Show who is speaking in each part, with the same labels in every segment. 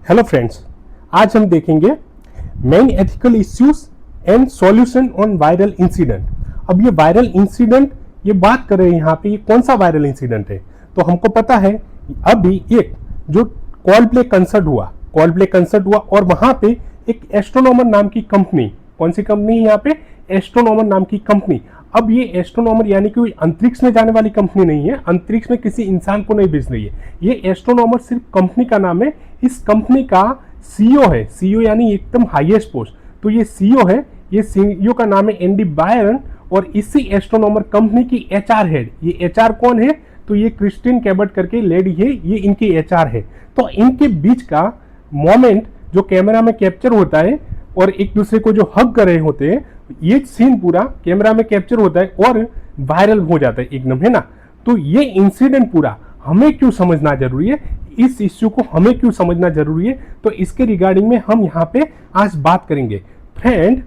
Speaker 1: Hello friends, आज हम देखेंगे main ethical issues and solution on viral incident. अब ये वायरल इंसिडेंट ये बात कर रहे हैं यहाँ पे, ये कौन सा वायरल इंसिडेंट है? तो हमको पता है अभी एक जो कॉल प्ले कंसर्ट हुआ और वहां पे एक एस्ट्रोनॉमर नाम की कंपनी, कौन सी कंपनी है यहाँ पे? एस्ट्रोनॉमर नाम की कंपनी। अब ये एस्ट्रोनॉमर यानी कि कोई अंतरिक्ष में जाने वाली कंपनी नहीं है, अंतरिक्ष में किसी इंसान को नहीं भेज रही है। ये एस्ट्रोनॉमर सिर्फ कंपनी का नाम है। इस कंपनी का सीईओ है, सीईओ यानी एकदम हाईएस्ट पोस्ट, तो ये सीईओ है। ये सीईओ का नाम है एंडी बायरन और इसी एस्ट्रोनॉमर कंपनी की एचआर हेड। ये एचआर कौन है? तो ये क्रिस्टिन कैबर्ट करके लेडी है, ये इनकी एचआर है। तो इनके बीच का मोमेंट जो कैमरा में कैप्चर होता है और एक दूसरे को जो हग कर रहे होते हैं, ये सीन पूरा कैमरा में कैप्चर होता है और वायरल हो जाता है एकदम, है ना। तो ये इंसिडेंट पूरा हमें क्यों समझना जरूरी है, इस इश्यू को हमें क्यों समझना जरूरी है, तो इसके रिगार्डिंग में हम यहाँ पे आज बात करेंगे। फ्रेंड,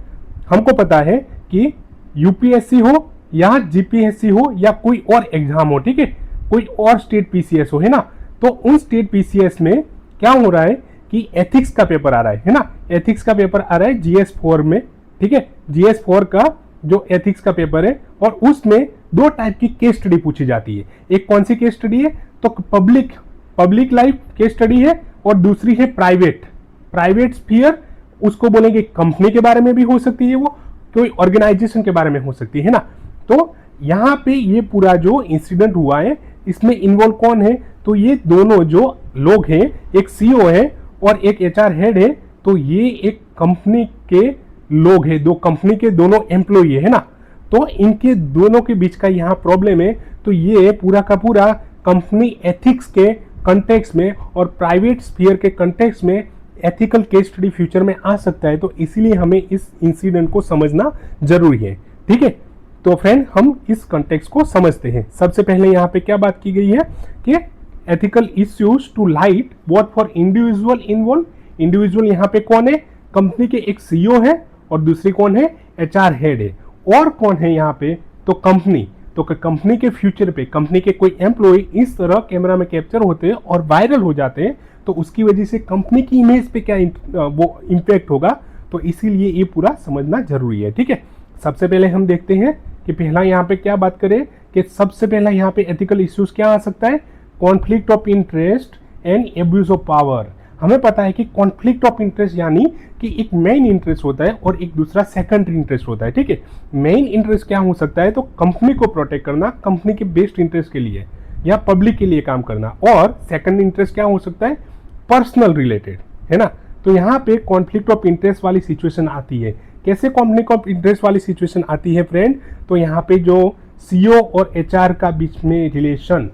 Speaker 1: हमको पता है कि यूपीएससी हो या जीपीएससी हो या कोई और एग्जाम हो, ठीक है, कोई और स्टेट पीसीएस हो, है ना। तो उन स्टेट पीसीएस में क्या हो रहा है कि एथिक्स का पेपर आ रहा है ना। एथिक्स का पेपर आ रहा है जीएस 4 में, ठीक है। जीएस 4 का जो एथिक्स का पेपर है और उसमें दो टाइप की केस स्टडी पूछी जाती है। एक कौन सी केस स्टडी है? तो पब्लिक लाइफ केस स्टडी है और दूसरी है प्राइवेट स्फीयर। उसको बोलेंगे कंपनी के बारे में भी हो सकती है, वो कोई ऑर्गेनाइजेशन के बारे में हो सकती है ना। तो यहाँ पे ये पूरा जो इंसिडेंट हुआ है इसमें इन्वॉल्व कौन है? तो ये दोनों जो लोग हैं, एक सीईओ है और एक एचआर हेड है। तो ये एक कंपनी के लोग हैं, दो कंपनी के दोनों एम्प्लॉई है ना। तो इनके दोनों के बीच का यहाँ प्रॉब्लम है। तो ये पूरा का पूरा कंपनी एथिक्स के कंटेक्स्ट में और प्राइवेट स्फीयर के कंटेक्स्ट में एथिकल केस स्टडी फ्यूचर में आ सकता है। तो इसीलिए हमें इस इंसिडेंट को समझना जरूरी है, ठीक है। तो फ्रेंड, हम इस कंटेक्स्ट को समझते हैं। सबसे पहले यहाँ पे क्या बात की गई है कि ethical issues to light both for individual involve. Individual यहाँ पे कौन है? कंपनी के एक सीईओ है और दूसरी कौन है? एचआर हेड है। और कौन है यहाँ पे? तो कंपनी। तो कंपनी के फ्यूचर पे कंपनी के कोई एम्प्लॉय इस तरह कैमरा में कैप्चर होते हैं और वायरल हो जाते हैं, तो उसकी वजह से कंपनी की इमेज पे क्या वो इम्पैक्ट होगा। तो इसीलिए ये पूरा समझना जरूरी है, ठीक है। सबसे पहले हम देखते हैं कि पहला यहाँ पे क्या बात करें कि सबसे पहला यहाँ पे एथिकल इश्यूज क्या आ सकता है? Conflict of interest and abuse of power. हमें पता है कि कॉन्फ्लिक्ट ऑफ इंटरेस्ट यानी कि एक मेन इंटरेस्ट होता है और एक दूसरा सेकेंडरी इंटरेस्ट होता है, ठीक है। मेन इंटरेस्ट क्या हो सकता है? तो कंपनी को प्रोटेक्ट करना, कंपनी के बेस्ट इंटरेस्ट के लिए या पब्लिक के लिए काम करना। और सेकंड इंटरेस्ट क्या हो सकता है? पर्सनल रिलेटेड, है ना। तो यहाँ पे कॉन्फ्लिक्ट ऑफ इंटरेस्ट वाली सिचुएशन आती है। कैसे कॉन्फ्लिक्ट ऑफ इंटरेस्ट वाली सिचुएशन आती है फ्रेंड? तो यहाँ पे जो सीईओ और एचआर का बीच में रिलेशन,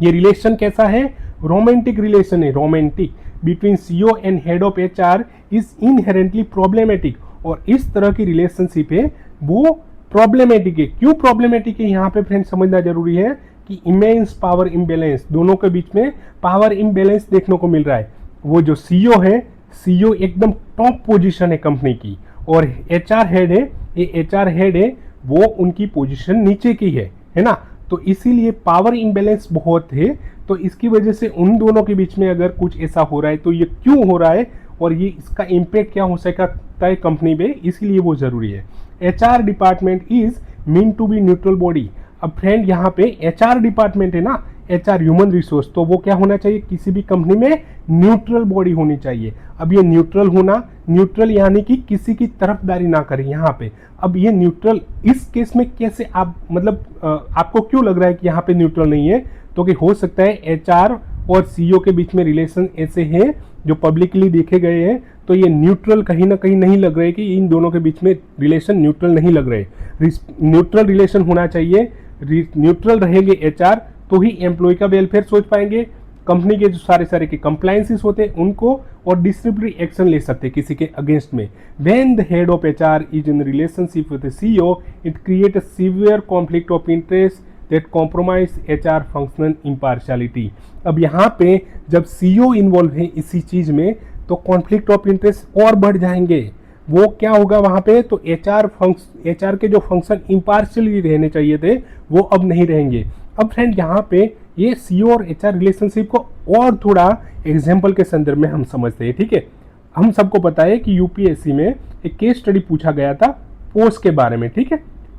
Speaker 1: ये रिलेशन कैसा है? रोमांटिक रिलेशन है, romantic between CEO and head of HR is inherently problematic. और इस तरह की रिलेशनशिप है वो प्रॉब्लमेटिक है। क्यों प्रॉब्लमेटिक है यहाँ पे फ्रेंड समझना जरूरी है कि इमेंस पावर इम्बैलेंस, दोनों के बीच में पावर इम्बैलेंस देखने को मिल रहा है। वो जो सीईओ है, सीईओ एकदम टॉप पोजीशन है कंपनी की और एचआर हेड है, ये एचआर हेड है वो उनकी पोजीशन नीचे की है ना। तो इसीलिए पावर इम्बैलेंस बहुत है। तो इसकी वजह से उन दोनों के बीच में अगर कुछ ऐसा हो रहा है तो ये क्यों हो रहा है और ये इसका इम्पैक्ट क्या हो सकता है कंपनी पे, इसीलिए वो जरूरी है। HR department is mean to be neutral body. अब फ्रेंड यहाँ पे एचआर डिपार्टमेंट है ना, एचआर ह्यूमन रिसोर्स, तो वो क्या होना चाहिए? किसी भी कंपनी में न्यूट्रल बॉडी होनी चाहिए। अब ये न्यूट्रल होना, न्यूट्रल यानी कि किसी की तरफदारी ना करें यहाँ पे। अब ये न्यूट्रल इस केस में कैसे आप मतलब आपको क्यों लग रहा है कि यहाँ पे न्यूट्रल नहीं है? तो कि हो सकता है एचआर और सीईओ के बीच में रिलेशन ऐसे हैं जो पब्लिकली देखे गए हैं, तो ये न्यूट्रल कहीं ना कहीं नहीं लग रहे कि इन दोनों के बीच में रिलेशन न्यूट्रल नहीं लग रहे। न्यूट्रल रिलेशन होना चाहिए। न्यूट्रल रहेंगे एचआर तो ही एम्प्लॉय का वेलफेयर सोच पाएंगे, कंपनी के जो सारे के कंप्लायंसेस होते हैं उनको, और डिसिप्लिनरी एक्शन ले सकते हैं किसी के अगेंस्ट में। When the head of HR is in relationship with the CEO it create a severe conflict of interest that compromise HR functional impartiality. अब यहाँ पे जब सीईओ इन्वॉल्व है इसी चीज में तो कॉन्फ्लिक्ट ऑफ इंटरेस्ट और बढ़ जाएंगे। वो क्या होगा वहां पे? तो एचआर के जो फंक्शन इम्पार्शियली रहने चाहिए थे वो अब नहीं रहेंगे। अब फ्रेंड यहाँ पे ये सीओ और एचआर रिलेशनशिप को और थोड़ा एग्जाम्पल के संदर्भ में हम समझते हैं, ठीक है। हम सबको पता है कि यूपीएससी में एक केस स्टडी पूछा गया था पोस्ट के बारे में, ठीक है,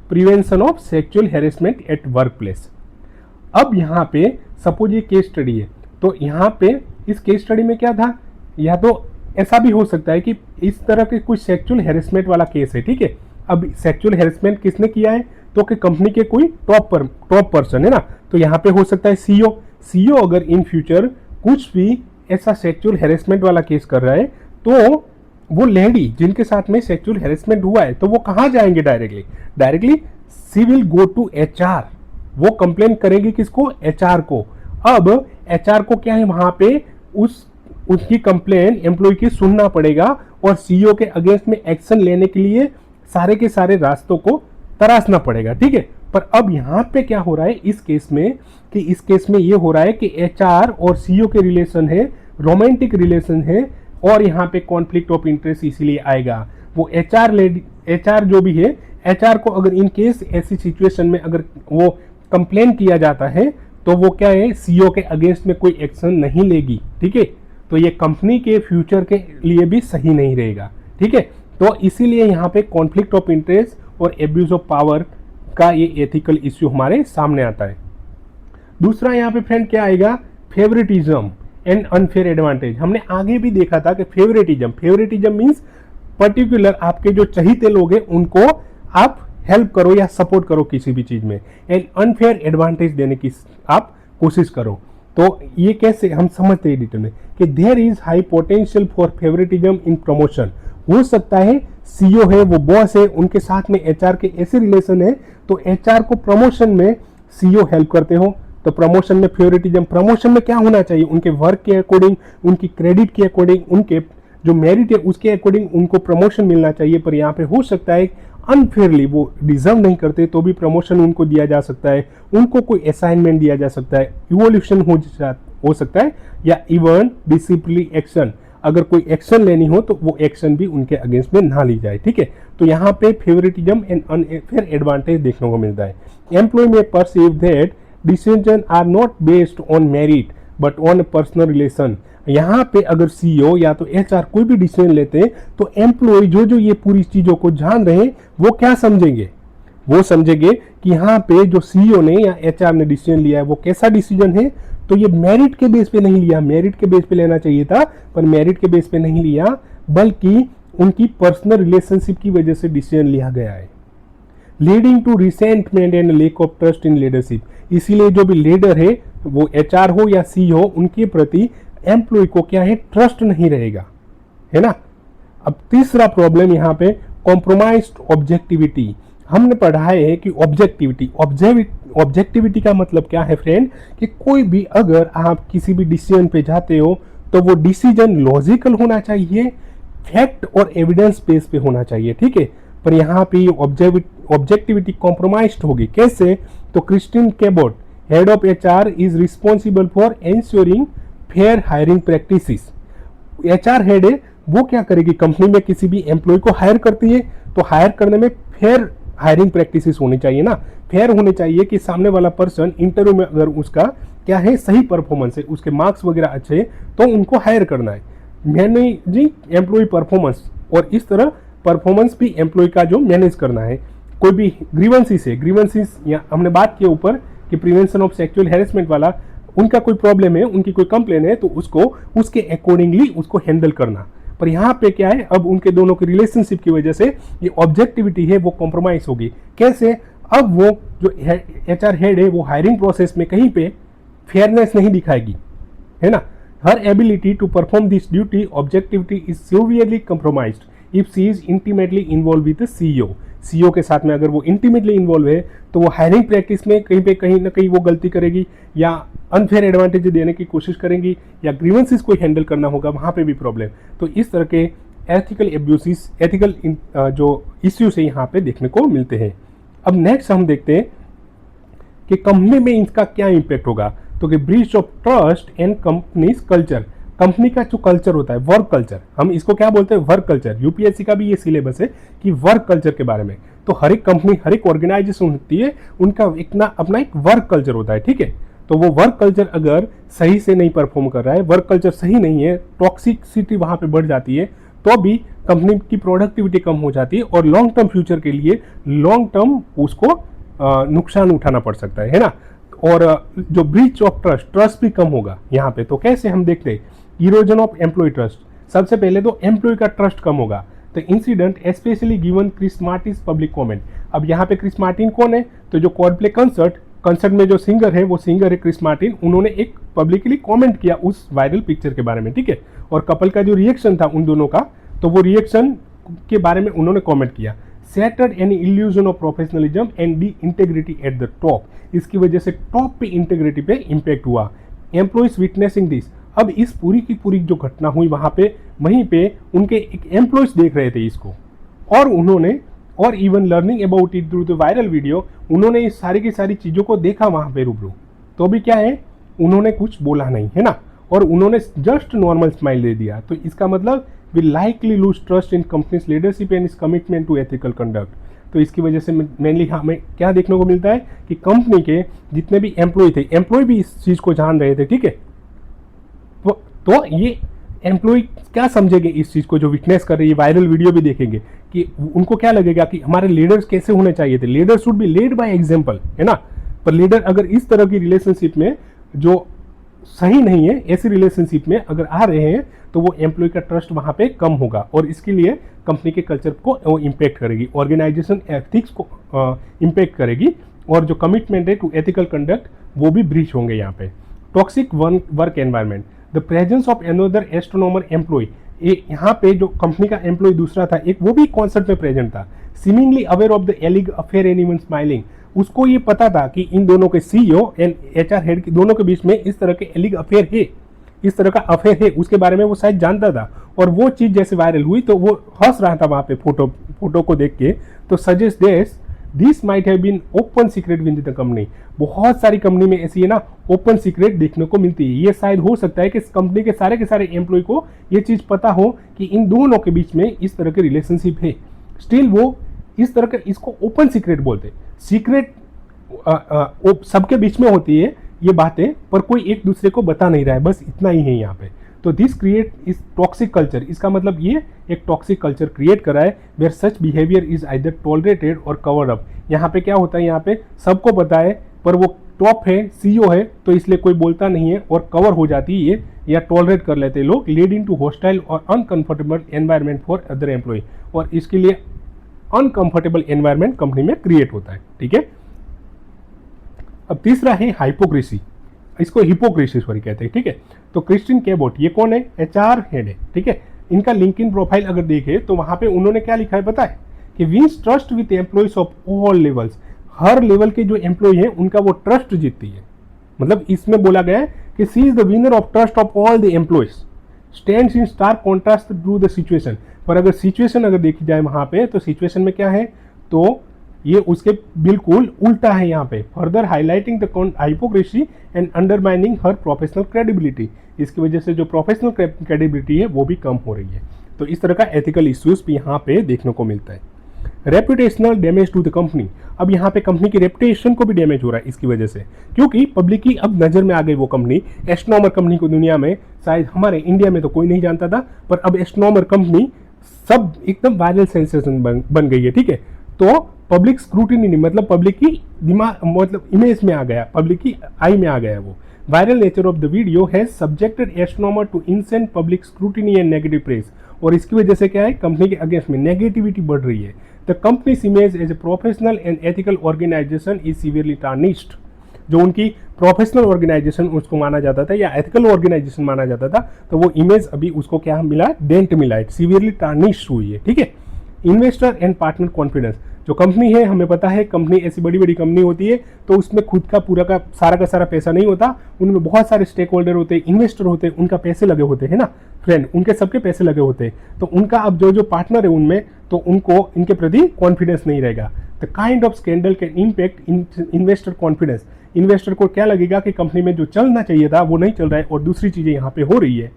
Speaker 1: prevention of sexual harassment at work place. अब यहाँ पे सपोज ये केस स्टडी है, तो यहाँ पे इस केस स्टडी में क्या था, या तो ऐसा भी हो सकता है कि इस तरह के कोई सेक्सुअल हैरेसमेंट वाला केस है, ठीक है। अब सेक्सुअल हैरेसमेंट किसने किया है, तो कि कंपनी के कोई टॉप पर्सन है ना, तो यहाँ पे हो सकता है सीईओ अगर इन फ्यूचर कुछ भी ऐसा सेक्सुअल हैरेसमेंट वाला केस कर रहा है, तो वो लेडी जिनके साथ में सेक्सुअल हैरेसमेंट हुआ है, तो वो कहाँ जाएंगे, directly she will go to HR, वो कंप्लेन करेगी किसको, एचआर को। अब एचआर को क्या है, वहां पे उसकी कंप्लेन एम्प्लॉय की सुनना पड़ेगा और सीईओ के अगेंस्ट में एक्शन लेने के लिए सारे के सारे रास्तों को तराशना पड़ेगा, ठीक है। पर अब यहाँ पे क्या हो रहा है इस केस में, कि इस केस में ये हो रहा है कि एचआर और सीईओ के रिलेशन है, रोमांटिक रिलेशन है, और यहाँ पे कॉन्फ्लिक्ट ऑफ इंटरेस्ट इसीलिए आएगा। वो एचआर जो भी है, एचआर को अगर इन केस ऐसी सिचुएशन में अगर वो कंप्लेन किया जाता है, तो वो क्या है, सीईओ के अगेंस्ट में कोई एक्शन नहीं लेगी, ठीक है। तो ये कंपनी के फ्यूचर के लिए भी सही नहीं रहेगा, ठीक है। तो इसीलिए यहाँ पे कॉन्फ्लिक्ट ऑफ इंटरेस्ट और एब्यूज ऑफ पावर का ये एथिकल इश्यू हमारे सामने आता है। दूसरा यहाँ पे फ्रेंड क्या आएगा, फेवरेटिज्म एंड अनफेयर एडवांटेज। हमने आगे भी देखा था कि फेवरेटिज्म मीन्स पर्टिकुलर आपके जो चहीते लोग हैं उनको आप हेल्प करो या सपोर्ट करो किसी भी चीज में, एंड अनफेयर एडवांटेज देने की आप कोशिश करो। तो ये कैसे हम समझते हैं डिटेल में कि there is high potential for favouritism in promotion. हो सकता है सीईओ है, वो बॉस है, उनके साथ में एचआर के ऐसे रिलेशन है, तो एचआर को प्रमोशन में सीईओ हेल्प करते हो, तो प्रमोशन में फेवरेटिज्म। प्रमोशन में क्या होना चाहिए, उनके वर्क के अकॉर्डिंग, उनकी क्रेडिट के अकॉर्डिंग, उनके जो मेरिट है उसके अकॉर्डिंग उनको प्रमोशन मिलना चाहिए। पर यहाँ पे हो सकता है अनफेयरली वो डिजर्व नहीं करते तो भी प्रमोशन उनको दिया जा सकता है, उनको कोई असाइनमेंट दिया जा सकता है, इवोल्यूशन हो सकता है, या इवन डिसिप्लिनरी एक्शन, अगर कोई एक्शन लेनी हो तो वो एक्शन भी उनके अगेंस्ट में ना ली जाए, ठीक है। तो यहाँ पे फेवरेटिज्म एंड अनफेयर एडवांटेज देखने को मिलता है। एम्प्लॉय में perceive that decision are not based on merit but on personal relation. यहाँ पे अगर सीईओ या तो एचआर कोई भी डिसीजन लेते हैं, तो एम्प्लॉय जो ये पूरी चीजों को जान रहे हैं वो क्या समझेंगे, वो समझेंगे कि यहाँ पे जो सीईओ ने या एचआर ने डिसीजन लिया है वो कैसा डिसीजन है। तो ये मेरिट के बेस पे नहीं लिया, मेरिट के बेस पे लेना चाहिए था, पर मेरिट के बेस पे नहीं लिया, बल्कि उनकी पर्सनल रिलेशनशिप की वजह से डिसीजन लिया गया है। Leading to resentment and lack of trust in leadership. इसीलिए जो भी लीडर है, वो एचआर हो या सीईओ, उनके प्रति एम्प्लॉय को क्या है, ट्रस्ट नहीं रहेगा, है ना। अब तीसरा प्रॉब्लम यहाँ पे कॉम्प्रोमाइज्ड ऑब्जेक्टिविटी। हमने पढ़ा है कि ऑब्जेक्टिविटी का मतलब क्या है फ्रेंड, कि कोई भी अगर आप किसी भी डिसीजन पे जाते हो तो वो डिसीजन लॉजिकल होना चाहिए, फैक्ट और एविडेंस बेस पे होना चाहिए, ठीक है। पर यहाँ पे ऑब्जेक्टिविटी कॉम्प्रोमाइज्ड होगी, कैसे, तो Kristin Cabot, head of HR, is responsible for ensuring fair hiring practices. HR head है, वो क्या करेगी, कंपनी में किसी भी एम्प्लॉय को हायर करती है तो हायर करने में फेयर हायरिंग प्रैक्टिसेस होनी चाहिए ना, फेयर होने चाहिए कि सामने वाला पर्सन इंटरव्यू में अगर उसका क्या है, सही परफॉर्मेंस है, उसके मार्क्स वगैरह अच्छे, तो उनको हायर करना है, मैनेजिंग एम्प्लॉय परफॉर्मेंस, और इस तरह परफॉर्मेंस भी एम्प्लॉय का जो मैनेज करना है। कोई भी ग्रीवेंसीज या हमने बात किया ऊपर कि प्रिवेंशन ऑफ सेक्सुअल हैरेसमेंट वाला, उनका कोई प्रॉब्लम है, उनकी कोई कंप्लेन है, तो उसको उसके अकॉर्डिंगली उसको हैंडल करना। पर यहाँ पे क्या है, अब उनके दोनों की रिलेशनशिप की वजह से ये ऑब्जेक्टिविटी है वो कॉम्प्रोमाइज होगी। कैसे, अब वो जो एचआर हेड है वो हायरिंग प्रोसेस में कहीं पे फेयरनेस नहीं दिखाएगी, है ना। Her ability to perform this duty objectivity is severely compromised if she is intimately involve with CEO के साथ में अगर वो इंटीमेटली इन्वॉल्व है, तो वो हायरिंग प्रैक्टिस में कहीं ना कहीं वो गलती करेगी, या अनफेयर एडवांटेज देने की कोशिश करेंगी, या ग्रीवेंसेस को हैंडल करना होगा, वहाँ पे भी प्रॉब्लम। तो इस तरह के एथिकल एब्यूसिस, एथिकल जो इश्यूज है यहाँ पे देखने को मिलते हैं। अब नेक्स्ट हम देखते हैं कि कंपनी में इसका क्या इम्पैक्ट होगा, तो कि breach of trust and companies culture. Company का जो कल्चर होता है, वर्क कल्चर, हम इसको क्या बोलते हैं, वर्क कल्चर। यूपीएससी का भी ये सिलेबस है कि वर्क कल्चर के बारे में। तो हर एक कंपनी, हर एक ऑर्गेनाइजेशन होती है, उनका अपना एक वर्क कल्चर होता है, ठीक है। तो वो वर्क कल्चर अगर सही से नहीं परफॉर्म कर रहा है, वर्क कल्चर सही नहीं है, टॉक्सिसिटी वहाँ पे बढ़ जाती है, तो भी कंपनी की प्रोडक्टिविटी कम हो जाती है और लॉन्ग टर्म फ्यूचर के लिए लॉन्ग टर्म उसको नुकसान उठाना पड़ सकता है ना। और जो ब्रीच ऑफ ट्रस्ट भी कम होगा यहाँ पे। तो कैसे हम देखते हैं इरोजन ऑफ एम्प्लॉय ट्रस्ट। सबसे पहले तो एम्प्लॉय का ट्रस्ट कम होगा। तो incident specially given Chris Martin public comment. अब यहाँ पे क्रिस मार्टिन कौन है? तो जो कोल्डप्ले कंसर्ट में जो सिंगर है वो सिंगर है क्रिस मार्टिन। उन्होंने एक पब्लिकली कमेंट किया उस वायरल पिक्चर के बारे में, ठीक है। और कपल का जो रिएक्शन था उन दोनों का, तो वो रिएक्शन के बारे में उन्होंने कमेंट किया। Shattered any illusion of professionalism and the integrity at the top। इसकी वजह से टॉप पे इंटेग्रिटी पे इम्पैक्ट हुआ। Employees witnessing this. अब इस पूरी की पूरी जो घटना हुई वहां पे, वहीं पे उनके एक एम्प्लॉइज देख रहे थे इसको, और उन्होंने और even learning about it through the viral video, उन्होंने इस सारी की सारी चीजों को देखा वहां पे रूबरू। तो भी क्या है, उन्होंने कुछ बोला नहीं, है ना, और उन्होंने जस्ट नॉर्मल स्माइल दे दिया। तो इसका मतलब will likely lose trust in company's leadership and its commitment to ethical conduct। तो इसकी वजह से मेनली हमें क्या देखने को मिलता है कि कंपनी के जितने भी एम्प्लॉय थे, एम्प्लॉय भी इस चीज को जान रहे थे, ठीक है। तो ये एम्प्लॉय क्या समझेंगे इस चीज को, जो विटनेस कर रही है, वायरल वीडियो भी देखेंगे, कि उनको क्या लगेगा कि हमारे लीडर्स कैसे होने चाहिए थे। Leader should be lead by example, है ना। पर लीडर अगर इस तरह की रिलेशनशिप में जो सही नहीं है, ऐसी रिलेशनशिप में अगर आ रहे हैं, तो वो एम्प्लॉय का ट्रस्ट वहां पे कम होगा और इसके लिए कंपनी के कल्चर को वो इम्पैक्ट करेगी, ऑर्गेनाइजेशन एथिक्स को इम्पैक्ट करेगी, और जो कमिटमेंट है टू एथिकल कंडक्ट वो भी ब्रीच होंगे यहाँ पे। Toxic work environment. The presence of another astronomer employee. यहाँ पे जो कंपनी का एम्प्लॉय दूसरा था, एक वो भी कॉन्सर्ट में प्रेजेंट था। सीमिंगली अवेयर ऑफ द एलिग अफेयर एंड इवन स्माइलिंग। उसको ये पता था कि इन दोनों के सीईओ एंड एचआर हेड के दोनों के बीच में इस तरह के एलिग अफेयर है, इस तरह का अफेयर है, उसके बारे में वो शायद जानता था। और वो चीज जैसे वायरल हुई तो वो हंस रहा था वहां पे फोटो को देख के। तो suggest this might have been open secret with the company. बहुत सारी कंपनी में ऐसी है ना, ओपन सीक्रेट देखने को मिलती है। ये शायद हो सकता है कि इस कंपनी के सारे एम्प्लॉय को ये चीज पता हो कि इन दोनों के बीच में इस तरह की रिलेशनशिप है, स्टिल वो इस तरह का इसको ओपन सीक्रेट बोलते। सीक्रेट सबके बीच में होती है ये बातें, पर कोई एक दूसरे को बता नहीं रहा है, बस इतना ही है यहाँ पे। तो this create is toxic culture. इसका मतलब ये एक टॉक्सिक कल्चर क्रिएट करा है, where such behaviour is either tolerated or covered up. यहाँ पे क्या होता है, यहाँ पे सबको पता है, पर वो टॉप है, सीईओ है, तो इसलिए कोई बोलता नहीं है और कवर हो जाती है ये, या टॉलरेट कर लेते हैं लोग, लीडिंग टू हॉस्टाइल और uncomfortable environment for other employee. और इसके लिए अनकंफर्टेबल एनवायरनमेंट कंपनी में क्रिएट होता है, ठीक है। अब तीसरा है हाइपोक्रेसी, इसको हिपोक्रेसी सॉरी कहते हैं, ठीक है। तो क्रिस्टिन केबोट, ये कौन है? एचआर हेड है, ठीक है। इनका लिंक्डइन प्रोफाइल अगर देखें तो वहां पे उन्होंने क्या लिखा है पता है, कि wins trust with employees of all levels. हर लेवल के जो एम्प्लॉय हैं उनका वो ट्रस्ट जीतती है। मतलब इसमें बोला गया है कि she is the winner of trust of all the employees, stands in stark contrast to the situation. पर अगर सिचुएशन अगर देखी जाए वहां पे, तो सिचुएशन में क्या है, तो ये उसके बिल्कुल उल्टा है यहाँ पे। Further highlighting the hypocrisy and undermining her professional credibility. इसकी वजह से जो प्रोफेशनल क्रेडिबिलिटी है वो भी कम हो रही है। तो इस तरह का एथिकल इश्यूज भी यहाँ पे देखने को मिलता है। Reputational damage to the company. अब यहाँ पे कंपनी की रेपुटेशन को भी डैमेज हो रहा है इसकी वजह से, क्योंकि पब्लिक की अब नजर में आ गई वो कंपनी। एस्ट्रोनॉमर कंपनी को दुनिया में, शायद हमारे इंडिया में तो कोई नहीं जानता था, पर अब एस्ट्रोनॉमर कंपनी सब एकदम वायरल सेंसेशन बन गई है, ठीक है। तो पब्लिक स्क्रूटिनी नहीं, मतलब पब्लिक की दिमाग, मतलब इमेज में आ गया, पब्लिक की आई में आ गया वो। Viral nature of the video has subjected astronomer to incessant public scrutiny and negative press. और इसकी वजह से क्या है, कंपनी के अगेंस्ट में नेगेटिविटी बढ़ रही है। The company's image as a professional and ethical organisation is severely tarnished. जो उनकी प्रोफेशनल ऑर्गेनाइजेशन उसको माना जाता था या एथिकल ऑर्गेनाइजेशन माना जाता था, तो वो इमेज अभी उसको क्या मिला, डेंट मिला है, सीवियरली टार्निश्ड हुई है, ठीक है। Investor and partner confidence. जो कंपनी है, हमें पता है कंपनी ऐसी बड़ी बड़ी कंपनी होती है तो उसमें खुद का पूरा का सारा पैसा नहीं होता, उनमें बहुत सारे स्टेक होल्डर होते हैं, इन्वेस्टर होते हैं, उनका पैसे लगे होते हैं ना फ्रेंड, उनके सबके पैसे लगे होते हैं। तो उनका अब जो पार्टनर है उनमें, तो उनको इनके प्रति कॉन्फिडेंस नहीं रहेगा। The kind of scandal can impact investor confidence. Investor को क्या लगेगा कि कंपनी में जो चलना चाहिए था वो नहीं चल रहा है और दूसरी चीजें यहाँ पे हो रही है।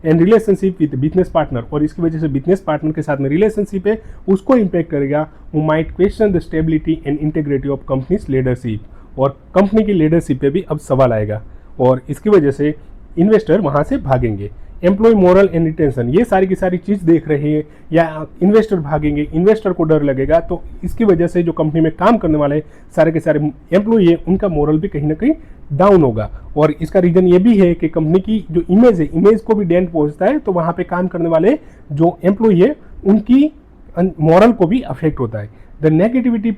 Speaker 1: And relationship with business partner, और इसकी वजह से बिजनेस पार्टनर के साथ में रिलेशनशिप है उसको इम्पैक्ट करेगा। वो might question the stability and integrity of companies leadership, और कंपनी की लीडरशिप पे भी अब सवाल आएगा और इसकी वजह से इन्वेस्टर वहाँ से भागेंगे। एम्प्लॉय मोरल एंड रिटेंशन, ये सारी की सारी चीज़ देख रहे हैं या इन्वेस्टर भागेंगे, इन्वेस्टर को डर लगेगा, तो इसकी वजह से जो कंपनी में काम करने वाले सारे के सारे एम्प्लॉय है उनका मोरल भी कहीं ना कहीं डाउन होगा। और इसका रीज़न ये भी है कि कंपनी की जो इमेज है, इमेज को भी डेंट पहुंचता है, तो वहाँ पे काम करने वाले जो एम्प्लॉय है उनकी मोरल को भी अफेक्ट होता है। The negative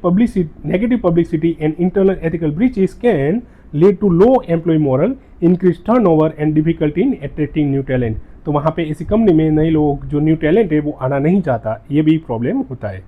Speaker 1: publicity and internal ethical breaches can lead to low employee moral, increased turnover and difficulty in attracting new talent। तो वहाँ पे ऐसी कंपनी में नए लोग जो न्यू टैलेंट है वो आना नहीं चाहता, ये भी प्रॉब्लम होता है।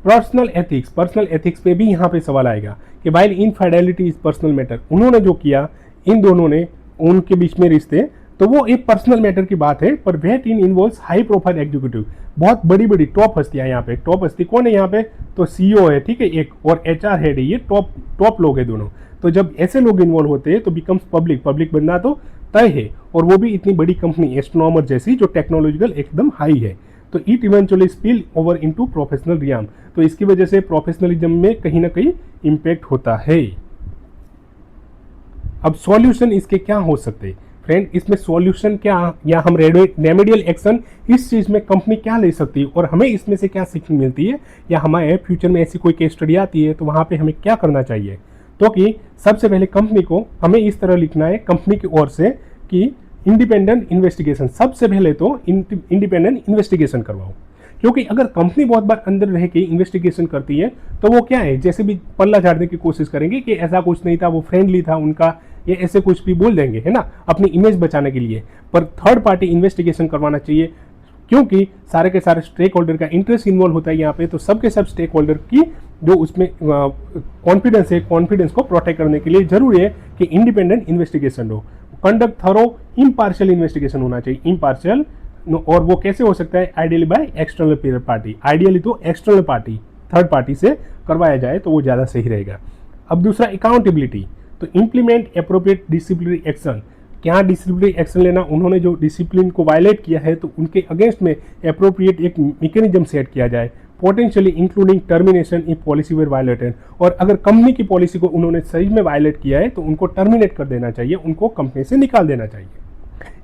Speaker 1: पर्सनल एथिक्स पे भी यहाँ पे सवाल आएगा कि while infidelity is personal matter, उन्होंने जो किया इन दोनों ने उनके बीच में रिश्ते, तो वो एक पर्सनल मैटर की बात है, पर वेट इन इन्वॉल्व्स हाई प्रोफाइल एग्जीक्यूटिव, बहुत बड़ी बड़ी टॉप हस्तियां यहाँ पे। टॉप हस्ती कौन है यहाँ पे, तो सीईओ है, ठीक है, एक, और एचआर हेड है, ये टॉप लोग है दोनों। तो जब ऐसे लोग इन्वॉल्व होते हैं तो बिकम्स पब्लिक बनना तो तय है, और वो भी इतनी बड़ी कंपनी एस्ट्रोनॉमर जैसी जो टेक्नोलॉजिकल एकदम हाई है। तो it eventually spill over into professional realm, तो इसकी वजह से प्रोफेशनलिज्म में कहीं ना कहीं इम्पैक्ट होता है। अब सॉल्यूशन इसके क्या हो सकते हैं फ्रेंड, इसमें सॉल्यूशन क्या, या हम रेमेडियल एक्शन इस चीज़ में कंपनी क्या ले सकती है और हमें इसमें से क्या सीखने मिलती है, या हमारे फ्यूचर में ऐसी कोई केस स्टडी आती है तो वहाँ पे हमें क्या करना चाहिए। तो कि सबसे पहले कंपनी को हमें इस तरह लिखना है कंपनी की ओर से कि इंडिपेंडेंट इन्वेस्टिगेशन, सबसे पहले तो इंडिपेंडेंट इन्वेस्टिगेशन करवाओ, क्योंकि अगर कंपनी बहुत बार अंदर रह के इन्वेस्टिगेशन करती है तो वो क्या है, जैसे भी पल्ला झाड़ने की कोशिश करेंगे कि ऐसा कुछ नहीं था, वो फ्रेंडली था उनका, ये ऐसे कुछ भी बोल देंगे, है ना, अपनी इमेज बचाने के लिए। पर थर्ड पार्टी इन्वेस्टिगेशन करवाना चाहिए, क्योंकि सारे के सारे स्टेक होल्डर का इंटरेस्ट इन्वॉल्व होता है यहाँ पे, तो सबके सब स्टेक होल्डर की जो उसमें कॉन्फिडेंस है, कॉन्फिडेंस को प्रोटेक्ट करने के लिए जरूरी है कि इंडिपेंडेंट इन्वेस्टिगेशन हो, कंडक्ट थरो इम्पार्शियल इन्वेस्टिगेशन होना चाहिए, इम्पार्शियल। और वो कैसे हो सकता है, ideally by external party, ideally तो एक्सटर्नल पार्टी, थर्ड पार्टी से करवाया जाए तो वो ज़्यादा सही रहेगा। अब दूसरा अकाउंटेबिलिटी, तो इम्प्लीमेंट अप्रोप्रिएट डिसिप्लिनरी एक्शन, क्या डिसिप्लिनरी एक्शन लेना, उन्होंने जो डिसिप्लिन को वायलेट किया है तो उनके अगेंस्ट में अप्रोप्रिएट एक मैकेनिज्म सेट किया जाए, potentially including termination in policy were violated, और अगर कंपनी की पॉलिसी को उन्होंने सही में वायलेट किया है तो उनको टर्मिनेट कर देना चाहिए, उनको कंपनी से निकाल देना चाहिए।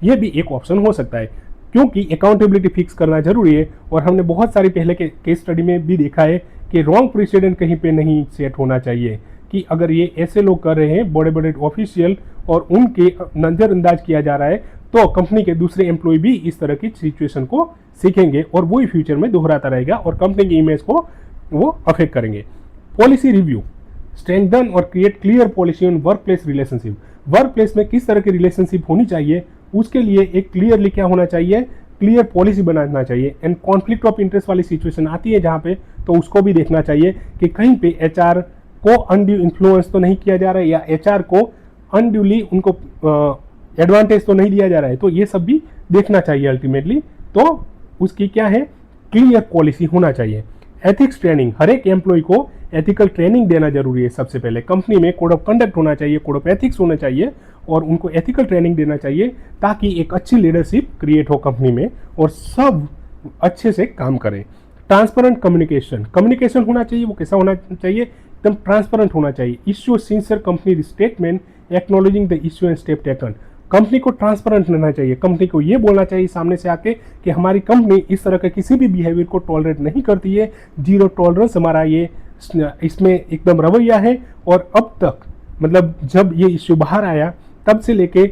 Speaker 1: ये भी एक ऑप्शन हो सकता है, क्योंकि अकाउंटेबिलिटी फिक्स करना जरूरी है। और हमने बहुत सारी पहले के केस स्टडी में भी देखा है कि रॉन्ग प्रेसिडेंट कहीं पे नहीं सेट होना चाहिए, कि अगर ये ऐसे लोग कर रहे हैं बड़े बड़े ऑफिशियल और उनके नज़रअंदाज किया जा रहा है, तो कंपनी के दूसरे एम्प्लॉय भी इस तरह की सिचुएशन को सीखेंगे और वही फ्यूचर में दोहराता रहेगा और कंपनी की इमेज को वो अफेक्ट करेंगे। पॉलिसी रिव्यू, स्ट्रेंथन और create clear policy on work place relationship, work place में किस तरह की रिलेशनशिप होनी चाहिए, उसके लिए एक क्लियरली क्या होना चाहिए, क्लियर पॉलिसी बनाना चाहिए। एंड कॉन्फ्लिक्ट ऑफ इंटरेस्ट वाली सिचुएशन आती है जहाँ पे, तो उसको भी देखना चाहिए कि कहीं पे एचआर को अनड्यू इन्फ्लुएंस तो नहीं किया जा रहा है, या एचआर को अनड्यूली उनको एडवांटेज तो नहीं दिया जा रहा है, तो ये सब भी देखना चाहिए अल्टीमेटली। तो उसकी क्या है, क्लियर पॉलिसी होना चाहिए। एथिक्स ट्रेनिंग, हर एक एम्प्लॉय को एथिकल ट्रेनिंग देना जरूरी है। सबसे पहले कंपनी में कोड ऑफ कंडक्ट होना चाहिए, कोड ऑफ एथिक्स होना चाहिए, और उनको एथिकल ट्रेनिंग देना चाहिए ताकि एक अच्छी लीडरशिप क्रिएट हो कंपनी में और सब अच्छे से काम करें। ट्रांसपेरेंट कम्युनिकेशन होना चाहिए, वो कैसा होना चाहिए, एकदम ट्रांसपेरेंट होना चाहिए। Issue sincere company statement acknowledging the issue and step taken, company को ट्रांसपेरेंट रहना चाहिए, कंपनी को ये बोलना चाहिए सामने से आके कि हमारी कंपनी इस तरह के किसी भी बिहेवियर को टॉलरेट नहीं करती है, जीरो टॉलरेंस हमारा ये इसमें एकदम रवैया है। और अब तक मतलब जब ये इश्यू बाहर आया तब से लेके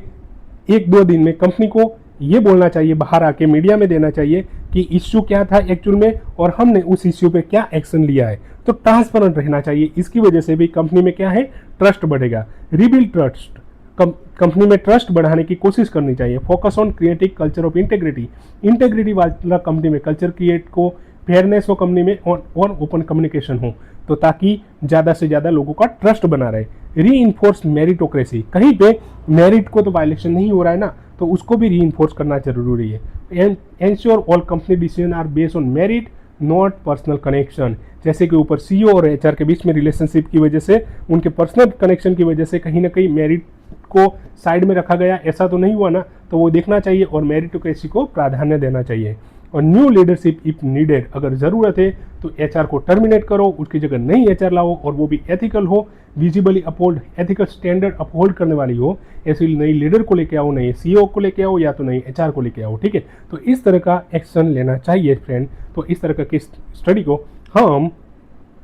Speaker 1: 1-2 दिन में कंपनी को ये बोलना चाहिए, बाहर आके मीडिया में देना चाहिए कि इश्यू क्या था एक्चुअल में और हमने उस इश्यू पे क्या एक्शन लिया है। तो ट्रांसपेरेंट रहना चाहिए, इसकी वजह से भी कंपनी में क्या है, ट्रस्ट बढ़ेगा। रिबिल्ड ट्रस्ट, कंपनी में ट्रस्ट बढ़ाने की कोशिश करनी चाहिए। Focus on creating culture of integrity वाला कंपनी में कल्चर क्रिएट को, फेयरनेस हो कंपनी में और ओपन कम्युनिकेशन हो, तो ताकि ज़्यादा से ज़्यादा लोगों का ट्रस्ट बना रहे। री इन्फोर्स मेरिटोक्रेसी, कहीं पे मेरिट को तो वायलेशन नहीं हो रहा है ना, तो उसको भी री इन्फोर्स करना जरूरी है। Ensure all company decision are based on merit not personal connection, जैसे कि ऊपर सीईओ और एचआर के बीच में रिलेशनशिप की वजह से, उनके पर्सनल कनेक्शन की वजह से कहीं ना कहीं मेरिट को साइड में रखा गया, ऐसा तो नहीं हुआ ना, तो वो देखना चाहिए और मेरिटोक्रेसी को प्राधान्य देना चाहिए। और न्यू लीडरशिप इफ नीडेड, अगर ज़रूरत है तो एचआर को टर्मिनेट करो, उसकी जगह नई एचआर लाओ और वो भी एथिकल हो, visibly uphold ethical standard uphold करने वाली हो, ऐसी नई लीडर को लेके आओ, नई सीईओ को लेके आओ या तो नई एचआर को लेके आओ। ठीक है, तो इस तरह का एक्शन लेना चाहिए फ्रेंड। तो इस तरह का केस स्टडी को हम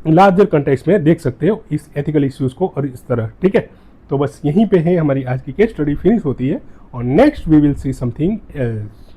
Speaker 1: लार्जर कंटेक्स्ट में देख सकते हो, इस एथिकल इश्यूज को और इस तरह। ठीक है, तो बस यहीं पे है हमारी आज की केस स्टडी फिनिश होती है और next we will see something else.